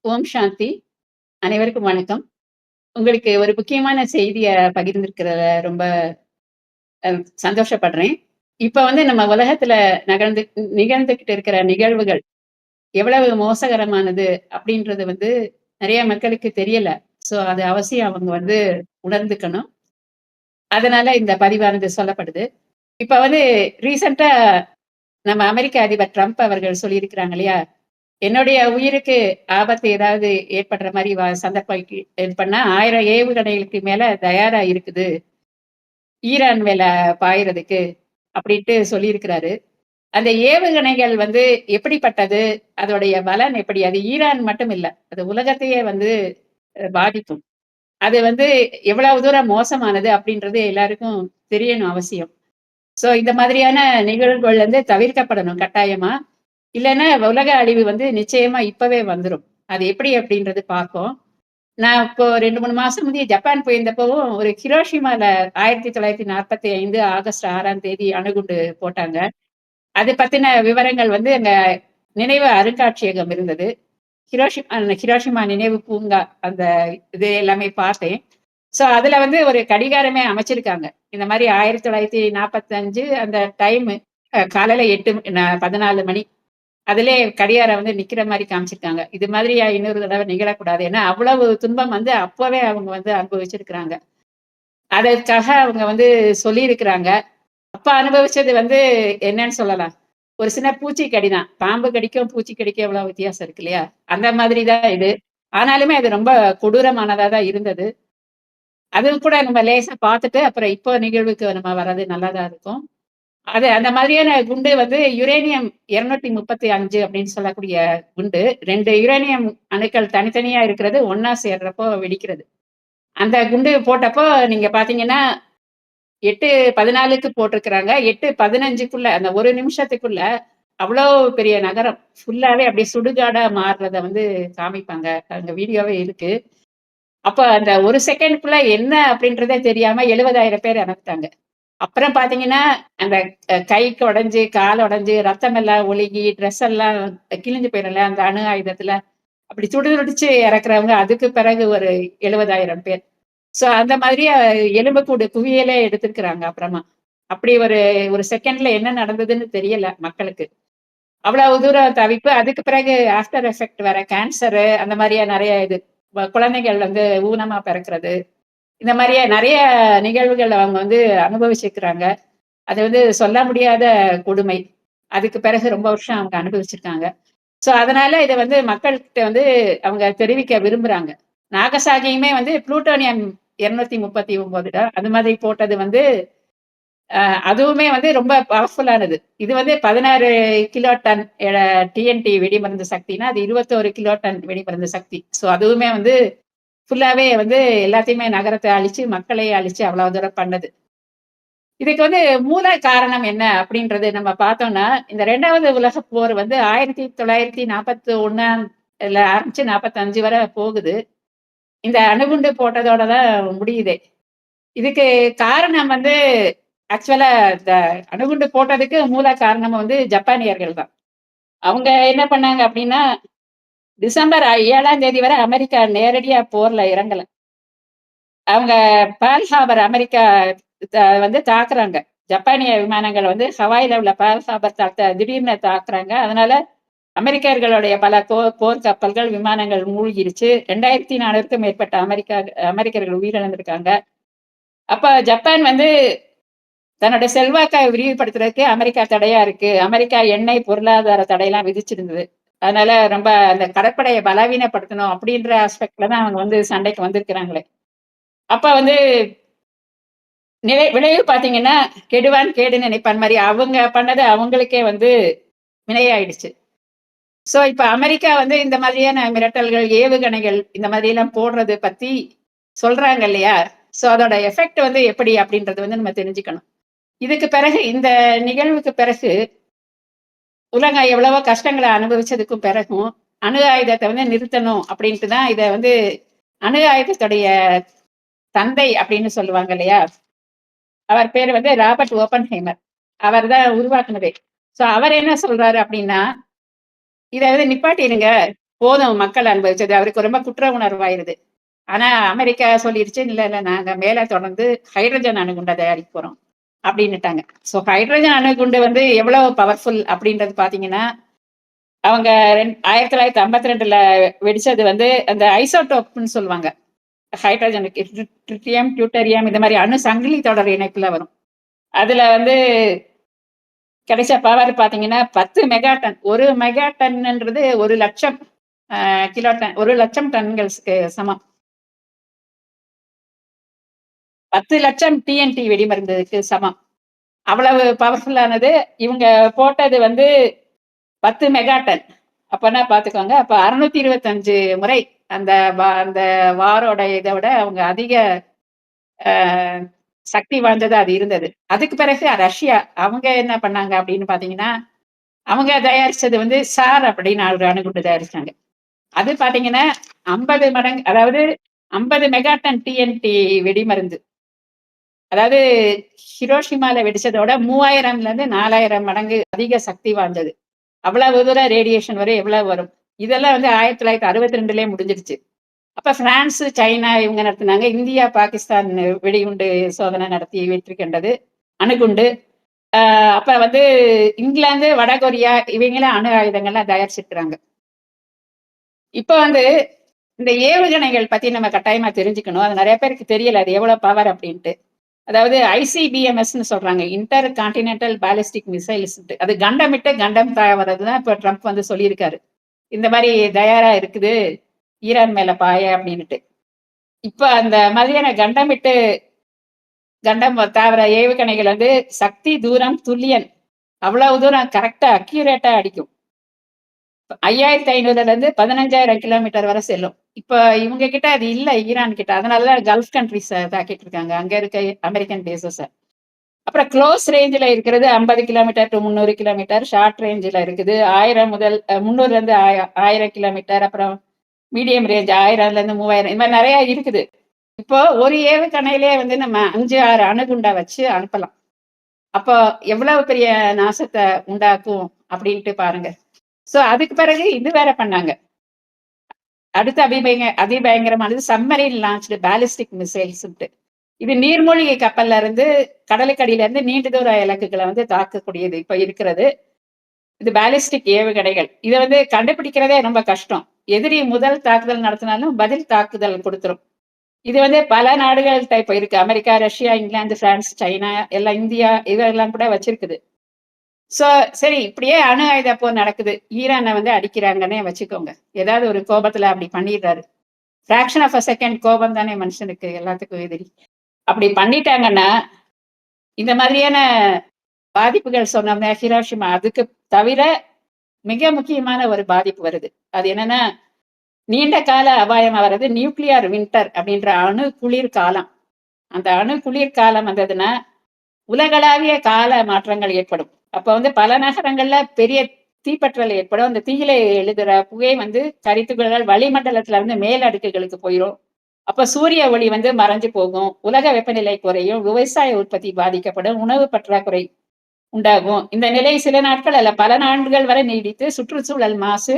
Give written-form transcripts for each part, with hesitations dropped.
ஓம் சாந்தி. அனைவருக்கும் வணக்கம். உங்களுக்கு ஒரு முக்கியமான செய்திய பகிர்ந்திருக்கிறதுல ரொம்ப சந்தோஷப்படுறேன். இப்ப வந்து நம்ம உலகத்துல நகர்ந்து நிகழ்ந்துகிட்டு இருக்கிற நிகழ்வுகள் எவ்வளவு மோசகரமானது அப்படின்றது வந்து நெறைய மக்களுக்கு தெரியல. அது அவசியம் அவங்க வந்து உணர்ந்துக்கணும். அதனால இந்த பதிவானது சொல்லப்படுது. இப்ப வந்து ரீசென்ட்டா நம்ம அமெரிக்க அதிபர் ட்ரம்ப் அவர்கள் சொல்லியிருக்கிறாங்க இல்லையா? என்னுடைய உயிருக்கு ஆபத்து ஏதாவது ஏற்படுற மாரி சந்தர்ப்பம் ஏற்பட்டா 1000 ஏவுகணைகளுக்கு மேல தயாரா இருக்குது. ஈரான் மேல பாயறதுக்கு அப்படின்ட்டு சொல்லியிருக்கிறாரு. அந்த ஏவுகணைகள் வந்து எப்படிப்பட்டது? அதோடைய பலன் எப்படி? அது ஈரான் மட்டும் இல்ல. அது உலகத்தையே வந்து பாதிக்கும். அது வந்து எவ்வளவு தூரம் மோசமானது அப்படின்றது எல்லாருக்கும் தெரியணும் அவசியம். இந்த மாதிரியான நிகழ்வுகள் வந்து தவிர்க்கப்படணும் கட்டாயமா. இல்லன்னா உலக அழிவு வந்து நிச்சயமா இப்பவே வந்துரும். அது எப்படி அப்படின்றது பார்ப்போம். நான் இப்போ 2, 3 மாசம் முந்தைய ஜப்பான் போயிருந்தப்பவும், ஒரு ஹிரோஷிமால 1945 ஆகஸ்ட் 6ஆம் தேதி அணுகுண்டு போட்டாங்க. அது பத்தின விவரங்கள் வந்து அங்க நினைவு அருங்காட்சியகம் இருந்தது. ஹிரோஷிமா நினைவு பூங்கா அந்த இது எல்லாமே பார்த்தேன். அதுல வந்து ஒரு கடிகாரமே அமைச்சிருக்காங்க. இந்த மாரி 1945 அந்த டைமு காலையில 14 மணி. அதிலே கடியாரம் வந்து நிக்கிற மாரி காமிச்சிருக்காங்க. இது மாதிரியா இன்னொரு தடவ நிகழக்கூடாது. ஏன்னா, அவ்வளவு துன்பம் வந்து அப்பவே அவங்க வந்து அனுபவிச்சிருக்கிறாங்க. அதற்காக அவங்க வந்து சொல்லியிருக்கிறாங்க. அப்ப அனுபவிச்சது வந்து என்னன்னு சொல்லலாம். ஒரு சின்ன பூச்சி கடிதான். பாம்பு கடிக்கும், பூச்சி கடிக்கும் எவ்வளவு வித்தியாசம் இருக்கு இல்லையா? அந்த மாதிரி தான் இது. ஆனாலுமே அது ரொம்ப கொடூரமானதா தான் இருந்தது. அதுவும் கூட நம்ம லேசா பார்த்துட்டு, அப்புறம் இப்போ நிகழ்வுக்கு நம்ம வர்றது நல்லா தான் இருக்கும். அது அந்த மாதிரியான குண்டு வந்து யுரேனியம் 235 அப்படின்னு சொல்லக்கூடிய குண்டு. 2 யுரேனியம் அணுக்கள் தனித்தனியா இருக்கிறது ஒண்ணா சேர்றப்போ வெடிக்கிறது. அந்த குண்டு போட்டப்போ நீங்க பார்த்தீங்கன்னா, 8:14க்கு போட்டிருக்கிறாங்க. 8:15க்குள்ள அந்த 1 நிமிஷத்துக்குள்ள அவ்வளோ பெரிய நகரம் ஃபுல்லாவே அப்படியே சுடுகாடா மாறுறத வந்து காமிப்பாங்க. அங்க வீடியோவே இருக்கு. அப்ப அந்த 1 செகண்ட்க்குள்ள என்ன அப்படின்றதே தெரியாம 70,000 பேர் இறந்துட்டாங்க. அப்புறம் பார்த்தீங்கன்னா, அந்த கைக்கு உடைஞ்சு, கால் உடைஞ்சு, ரத்தம் எல்லாம் ஒழுகி, ட்ரெஸ் எல்லாம் கிழிஞ்சு போயிரும்ல அந்த அணு ஆயுதத்துல. அப்படி துடிதுடிச்சு இறக்குறவங்க அதுக்கு பிறகு ஒரு 70,000 பேர். அந்த மாதிரி எலும்புக்கூடு குவியலே எடுத்திருக்கிறாங்க அப்புறமா. அப்படி ஒரு 1 செகண்ட்ல என்ன நடந்ததுன்னு தெரியல மக்களுக்கு. அவ்வளவு தூரம் தவிப்பு. அதுக்கு பிறகு ஆஃப்டர் எஃபெக்ட் வேற கேன்சரு அந்த மாரியா நெறைய இது. குழந்தைகள் வந்து ஊனமா பிறக்கிறது. இந்த மாரியே நெறைய நிகழ்வுகள் அவங்க வந்து அனுபவிச்சிருக்கிறாங்க. அது வந்து சொல்ல முடியாத கொடுமை. அதுக்கு பிறகு ரொம்ப வருஷம் அவங்க அனுபவிச்சிருக்காங்க. அதனால இத வந்து மக்கள்கிட்ட வந்து அவங்க தெரிவிக்க விரும்புறாங்க. நாகசாகியுமே வந்து புளூட்டோனியம் 239 அது மாதிரி போட்டது வந்து அதுவுமே வந்து ரொம்ப பவர்ஃபுல்லானது. இது வந்து 16 கிலோ டன் டிஎன்டி வெடிமருந்து சக்தினா, அது 21 கிலோ டன் வெடிமருந்து சக்தி. அதுவுமே வந்து ஃபுல்லாவே வந்து எல்லாத்தையுமே நகரத்த அழிச்சு, மக்களையும் அழிச்சு அவ்வளவு தூரம் பண்ணது. இதுக்கு வந்து மூல காரணம் என்ன அப்படின்றது நம்ம பார்த்தோம்னா, இந்த 2வது உலகப் போர் வந்து 1941 ஆரம்பிச்சு 45 வரை போகுது. இந்த அணுகுண்டு போட்டதோட தான் முடியுதே. இதுக்கு காரணம் வந்து ஆக்சுவலா இந்த அணுகுண்டு போட்டதுக்கு மூல காரணம் வந்து ஜப்பானியர்கள் தான். அவங்க என்ன பண்ணாங்க அப்படின்னா, டிசம்பர் 7ஆம் தேதி வரை அமெரிக்கா நேரடியா போர்ல இறங்கல. அவங்க பெர்ல் ஹார்பர் அமெரிக்கா வந்து தாக்குறாங்க. ஜப்பானிய விமானங்கள் வந்து ஹவாயில உள்ள பெர்ல் ஹார்பர் திடீர்னு தாக்குறாங்க. அதனால அமெரிக்கர்களுடைய பல போர் கப்பல்கள், விமானங்கள் மூழ்கிருச்சு. 2400க்கும் மேற்பட்ட அமெரிக்கர்கள் உயிரிழந்திருக்காங்க. அப்ப ஜப்பான் வந்து தன்னோட செல்வாக்க விரிவுபடுத்துறதுக்கு அமெரிக்கா தடையா இருக்கு. அமெரிக்கா எண்ணெய் பொருளாதார தடையெல்லாம் விதிச்சிருந்தது. அதனால ரொம்ப அந்த கடற்படைய பலவீனப்படுத்தணும் அப்படின்ற ஆஸ்பெக்ட்ல தான் அவங்க வந்து சண்டைக்கு வந்திருக்கிறாங்களே. அப்ப வந்து விளைவு பார்த்தீங்கன்னா, கெடுவான் கேடு நினைப்பான் மாரி அவங்க பண்ணது அவங்களுக்கே வந்து வினையாயிடுச்சு. இப்ப அமெரிக்கா வந்து இந்த மாதிரியான மிரட்டல்கள், ஏவுகணைகள் இந்த மாதிரியெல்லாம் போடுறது பத்தி சொல்றாங்க இல்லையா? அதோட எஃபெக்ட் வந்து எப்படி அப்படின்றது வந்து நம்ம தெரிஞ்சுக்கணும். இதுக்கு பிறகு இந்த நிகழ்வுக்கு பிறகு, உலகம் எவ்வளவோ கஷ்டங்கள அனுபவிச்சதுக்கும் பிறகும், அணு ஆயுதத்த வந்து நிறுத்தணும் அப்படின்ட்டு தான் இத வந்து அணு ஆயுதத்துடைய தந்தை அப்படின்னு சொல்லுவாங்க இல்லையா? அவர் பேரு வந்து ராபர்ட் ஓப்பன்ஹைமர். அவர் தான் உருவாக்குனதே. அவர் என்ன சொல்றாரு அப்படின்னா, "இத வந்து நிப்பாட்டிருங்க. போதும் மக்கள் அனுபவிச்சது. அவருக்கு ரொம்ப குற்ற உணர்வாயிருது. ஆனா அமெரிக்கா சொல்லிருச்சு, இல்ல நாங்க மேல தொடர்ந்து ஹைட்ரஜன் அணுகுண்ட தயாரிக்க போறோம் அப்டின்னுட்டாங்க. சோ ஹைட்ரஜன் அணுகுண்டு வந்து எவ்வளவு பவர்ஃபுல் அப்டின்றது பார்த்தீங்கன்னா, அவங்க 1952ல வெடிச்சது வந்து அந்த ஐசோடோப்ன்னு சொல்லுவாங்க. ஹைட்ரஜனுக்கு ட்ரிட்டியம், டியூட்டரியம் இந்த மாரி அணு சங்கிலி தொடர் இணைப்புல வரும். அதுல வந்து கிடைச்ச பவர் பார்த்தீங்கன்னா 10 மெகாடன். 1 மெகாடன்ன்றது 1,00,000 கிலோ டன் 1,00,000 டன்களுக்கு சமம். 10,00,000 டிஎன்டி வெடிமருந்துக்கு சமம். அவ்வளவு பவர்ஃபுல்லானது. இவங்க போட்டது வந்து 10 மெகாடன். அப்பன்னா பார்த்துக்கோங்க. அப்ப 625 முறை அந்த அந்த வாரோட இத விட அவங்க அதிக அ சக்தி வாய்ந்ததா அது இருந்தது. அதுக்கு பிறகு ரஷ்யா அவங்க என்ன பண்ணாங்க அப்படின்னு பார்த்தீங்கன்னா, அவங்க தயாரிச்சது வந்து சார் அப்படின்னு ஒரு அணுகுண்டு தயாரிச்சாங்க. அது பார்த்தீங்கன்னா 50 மடங்கு அதாவது 50 மெகாடன் டிஎன்டி வெடிமருந்து. அதாவது ஹிரோஷிமால வெடிச்சதோட 3000லேருந்து 4000 மடங்கு அதிக சக்தி வாய்ந்தது. அவ்வளவு தூரம் ரேடியேஷன் வரை எவ்வளவு வரும்? இதெல்லாம் வந்து 1962லயே முடிஞ்சிருச்சு. அப்ப பிரான்ஸ், சைனா இவங்க நடத்துனாங்க. இந்தியா, பாகிஸ்தான் வெடிகுண்டு சோதனை நடத்தி வெற்றி கண்டது. அணுகுண்டு. அப்ப வந்து இங்கிலாந்து, வடகொரியா இவங்கலாம் அணு ஆயுதங்கள்லாம் தயாரிச்சிருக்கிறாங்க. இப்ப வந்து இந்த ஏவுகணைகள் பத்தி நம்ம கட்டாயமா தெரிஞ்சுக்கணும். அது நெறைய பேருக்கு தெரியல. அது எவ்வளவு பவர் அப்டின்ட்டு. அதாவது ஐசிபிஎம்எஸ்ன்னு சொல்றாங்க. இன்டர் கான்டினென்டல் பாலிஸ்டிக் மிசைல்ஸ்ன்ட்டு. அது கண்டம் விட்டு கண்டம் தாவறது தான் இப்ப ட்ரம்ப் வந்து சொல்லியிருக்காரு. இந்த மாரி தயாரா இருக்குது. ஈரான் மேல பாய அப்டின்னுட்டு. இப்ப அந்த மாதிரியான கண்டமிட்டு கண்டம் தாவர ஏவுகணைகள் வந்து சக்தி, தூரம், துல்லியம் அவ்வளவு தூரம் கரெக்ட்டா அக்யூரேட்டா அடிக்கும். 5,500லேருந்து 15,000 கிலோமீட்டர் வரை செல்லும். இப்ப இவங்க கிட்ட அது இல்ல ஈரான் கிட்ட. அதனால தான் கல்ஃப் கண்ட்ரீஸ தாக்கிட்டு இருக்காங்க. அங்க இருக்க அமெரிக்கன் பேஸஸ. அப்புறம் க்ளோஸ் ரேஞ்சுல இருக்கிறது 50 கிலோமீட்டர் டூ 300 கிலோமீட்டர். ஷார்ட் ரேஞ்சுல இருக்குது. 1000 முதல் 300லேருந்து 1000 கிலோமீட்டர். அப்புறம் மீடியம் ரேஞ்ச் 1000லேருந்து 3000 இந்த மாரி நெறைய இருக்குது. இப்போ ஒரு ஏவுகணையிலே வந்து நம்ம 5, 6 அணுகுண்ட வச்சு அனுப்பலாம். அப்போ எவ்வளவு பெரிய நாசத்த உண்டாக்கும் அப்டின்ட்டு பாருங்க. சோ அதுக்கு பிறகு இது வேற பண்ணாங்க. அடுத்த அதிபயங்கரமானது சப்மரீன் லான்ச்டு பாலிஸ்டிக் மிசைல்ஸ்ன்ட்டு. இது நீர்மூழ்கி கப்பல்ல இருந்து கடலுக்கு அடியில இருந்து நீண்ட தூர இலக்குகள வந்து தாக்கக்கூடியது இப்ப இருக்கிறது. இது பாலிஸ்டிக் ஏவுகணைகள். இத வந்து கண்டுபிடிக்கிறதே ரொம்ப கஷ்டம். எதிரி முதல் தாக்குதல் நடத்தினாலும் பதில் தாக்குதல் குடுத்துரும். இது வந்து பல நாடுகள்ட்ட இப்ப இருக்கு. America, Russia, England, France, China எல்லாம் இந்தியா இதெல்லாம் கூட வச்சிருக்குது. சோ சரி இப்படியே அணு ஆயுத போர் நடக்குது. ஈரான வந்து அடிக்கிறாங்கன்னே வச்சுக்கோங்க. ஏதாவது ஒரு கோபத்துல அப்படி பண்ணிடுறாரு. ஃபிராக்ஷன் ஆஃப் அ செகண்ட் கோபம் தானே மனுஷனுக்கு எல்லாத்துக்கும் எதிரி. அப்படி பண்ணிட்டாங்கன்னா, இந்த மாதிரியான பாதிப்புகள் சொன்னோம்னா ஹிரோஷிமா அதுக்கு தவிர மிக முக்கியமான ஒரு பாதிப்பு வருது. அது என்னன்னா, நீண்ட கால அபாயமா வர்றது நியூக்ளியர் வின்டர் அப்படின்ற அணு குளிர் காலம். அந்த அணு குளிர் காலம் வந்ததுன்னா, உலகளாவிய கால மாற்றங்கள் ஏற்படும். அப்ப வந்து பல நகரங்கள்ல பெரிய தீப்பற்றல் ஏற்படும். அந்த தீயில எழுதுற புகை வந்து கரித்துகள்கள் வளிமண்டலத்துல இருந்து மேல் அடுக்குகளுக்கு போயிரும். அப்ப சூரிய ஒளி வந்து மறைஞ்சு போகும். உலக வெப்பநிலை குறையும். விவசாய உற்பத்தி பாதிக்கப்படும். உணவு பற்றாக்குறை உண்டாகும். இந்த நிலை சில நாட்கள் அல்ல பல நாட்கள் வரை நீடித்து சுற்றுச்சூழல் மாசு,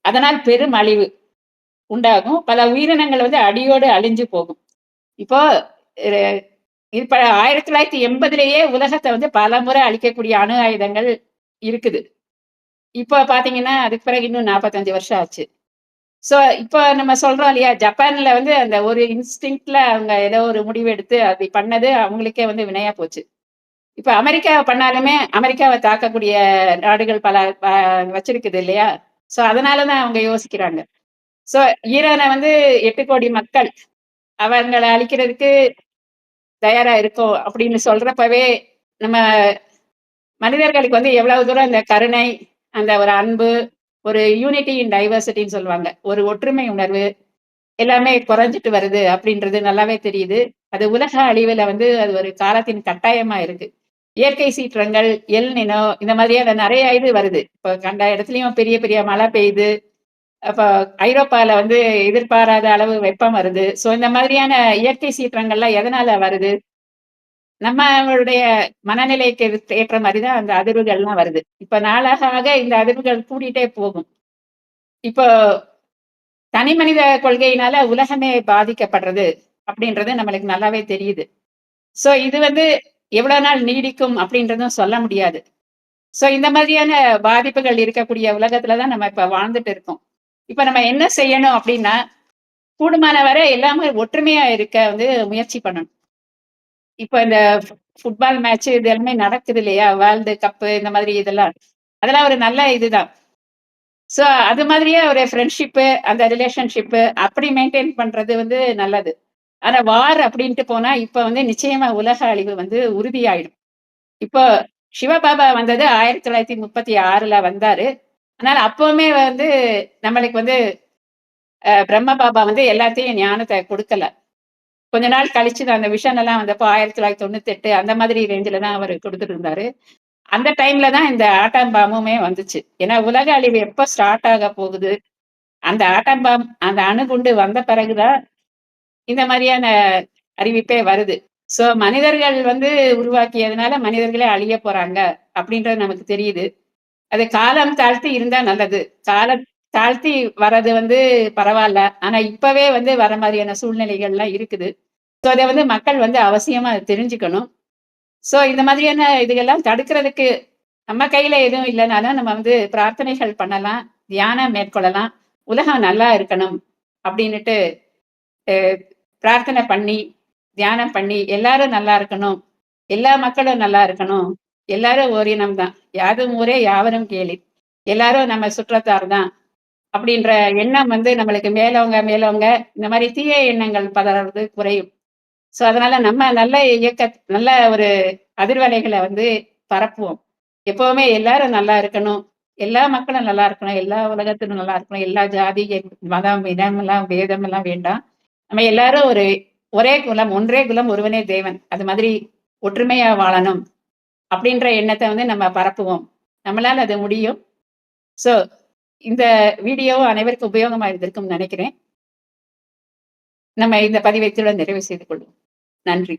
அதனால் பெரும் அழிவு உண்டாகும். பல உயிரினங்கள் வந்து அடியோடு அழிஞ்சு போகும். இப்போ அ இப்ப 1980லேயே உலகத்த வந்து பலமுறை அழிக்கக்கூடிய அணு ஆயுதங்கள் இருக்குது. இப்ப பார்த்தீங்கன்னா, அதுக்கு பிறகு இன்னும் 45 வருஷம் ஆச்சு. சோ, இப்ப நம்ம சொல்றோம் இல்லையா? ஜப்பான்ல வந்து அந்த ஒரு இன்ஸ்டிங்க்ட்ல அவங்க ஏதோ ஒரு முடிவு எடுத்து அப்படி பண்ணது அவங்களுக்கே வந்து வினையா போச்சு. இப்ப அமெரிக்கா பண்ணாலுமே, அமெரிக்காவ தாக்கக்கூடிய நாடுகள் பல வச்சிருக்குது இல்லையா? சோ, அதனால தான் அவங்க யோசிக்கிறாங்க. சோ, ஈரான வந்து 8,00,00,000 மக்கள் அவங்கள அழிக்கிறதுக்கு தயாரா இருக்கோம் அப்படின்னு சொல்றப்பவே, நம்ம மனிதர்களுக்கு வந்து எவ்வளவு தூரம் இந்த கருணை, அந்த ஒரு அன்பு, ஒரு யூனிட்டி இன் டைவர்சிட்டின்னு சொல்லுவாங்க. ஒரு ஒற்றுமை உணர்வு எல்லாமே குறைஞ்சுட்டு வருது அப்படின்றது நல்லாவே தெரியுது. அது உலக அழிவுல வந்து அது ஒரு காலத்தின் கட்டாயமா இருக்கு. இயற்கை சீற்றங்கள், எல் நினோ இந்த மாதிரியான நெறைய இது வருது. இப்ப கண்ட இடத்துலயும் பெரிய பெரிய மழை பெய்யுது. அப்ப ஐரோப்பால வந்து எதிர்பாராத அளவு வெப்பம் வருது. சோ இந்த மாதிரியான இயற்கை சீற்றங்கள்லாம் எதனால வருது? நம்மளுடைய மனநிலைக்கு ஏற்ற மாரி தான் அந்த அதிர்வுகள்லாம் வருது. இப்ப நாளாக ஆக இந்த அதிர்வுகள் கூடிட்டே போகும். இப்போ தனி மனித கொள்கையினால உலகமே பாதிக்கப்படுறது அப்படின்றது நம்மளுக்கு நல்லாவே தெரியுது. சோ இது வந்து எவ்வளவு நாள் நீடிக்கும் அப்படின்றதும் சொல்ல முடியாது. சோ இந்த மாதிரியான பாதிப்புகள் இருக்கக்கூடிய உலகத்துல தான் நம்ம இப்ப வாழ்ந்துட்டு இருக்கோம். இப்ப நம்ம என்ன செய்யணும் அப்படின்னா, கூடுமான வரை எல்லாமே ஒற்றுமையா இருக்க வந்து முயற்சி பண்ணணும். இப்ப இந்த ஃபுட்பால் மேட்ச் இது எல்லாமே நடக்குது இல்லையா? வேர்ல்டு கப் இந்த மாதிரி இதெல்லாம். அதெல்லாம் ஒரு நல்ல இதுதான். சோ அது மாதிரியே ஒரு ஃப்ரெண்ட்ஷிப்பு, அந்த ரிலேஷன்ஷிப்பு அப்படி மெயின்டெயின் பண்றது வந்து நல்லது. ஆனா வார் அப்படின்ட்டு போனா, இப்ப வந்து நிச்சயமா உலக அழிவு வந்து உறுதியாயிடும். இப்போ சிவபாபா வந்தது 1936ல வந்தாரு. அதனால அப்பவுமே வந்து நம்மளுக்கு வந்து பிரம்ம பாபா வந்து எல்லாத்தையும் ஞானத்த குடுக்கல. கொஞ்ச நாள் கழிச்சு தான் அந்த விஷன் எல்லாம் வந்தப்போ 1998 அந்த மாதிரி ரேஞ்சுல தான் அவரு குடுத்துட்டு இருந்தாரு. அந்த டைம்ல தான் இந்த ஆட்டாம் பாம்புமே வந்துச்சு. ஏன்னா உலக அழிவு எப்ப ஸ்டார்ட் ஆக போகுது? அந்த ஆட்டாம் பாம் அந்த அணுகுண்டு வந்த பிறகு தான் இந்த மாரியான அறிவிப்பே வருது. சோ மனிதர்கள் வந்து உருவாக்கியதுனால மனிதர்களே அழியப் போறாங்க அப்படின்றது நமக்கு தெரியுது. அது காலம் தாழ்த்தி இருந்தா நல்லது. காலம் தாழ்த்தி வர்றது வந்து பரவால்ல. ஆனா இப்பவே வந்து வர மாரியான சூழ்நிலைகள்லாம் இருக்குது. சோ அத வந்து மக்கள் வந்து அவசியமா தெரிஞ்சுக்கணும். சோ இந்த மாதிரியான இதுகெல்லாம் தடுக்கிறதுக்கு நம்ம கையில எதுவும் இல்லனாலும் நம்ம வந்து பிரார்த்தனைகள் பண்ணலாம். தியானம் மேற்கொள்ளலாம். உலகம் நல்லா இருக்கணும் அப்படின்னுட்டு அ பிரார்த்தனை பண்ணி, தியானம் பண்ணி, எல்லாரும் நல்லா இருக்கணும். எல்லா மக்களும் நல்லா இருக்கணும். எல்லாரும் ஓரினம் தான். யாதும் ஊரே யாவரும் கேளீர். எல்லாரும் நம்ம சுற்றத்தார் தான். அப்படின்ற எண்ணம் வந்து நம்மளுக்கு மேலோங்க, மேலோங்க இந்த மாரி தீய எண்ணங்கள் பரவுறது குறையும். சோ அதனால நம்ம நல்ல நல்ல ஒரு அதிர்வலைகள வந்து பரப்புவோம். எப்பவுமே எல்லாரும் நல்லா இருக்கணும். எல்லா மக்களும் நல்லா இருக்கணும். எல்லா உலகத்திலும் நல்லா இருக்கணும். எல்லா ஜாதி, மதம், இனம் பேதம் எல்லாம் வேண்டாம். நம்ம எல்லாரும் ஒரே குலம், ஒன்றே குலம், ஒருவனே தேவன். அது மாதிரி ஒற்றுமையா வாழணும். அப்படின்ற எண்ணத்த வந்து நம்ம பரப்புவோம். நம்மளால அது முடியும். சோ இந்த வீடியோ அனைவருக்கும் உபயோகமா இருந்திருக்கும்னு நெனைக்கிறேன். நம்ம இந்த பதிவை இத்துடன் நிறைவு செய்து கொள்வோம். நன்றி.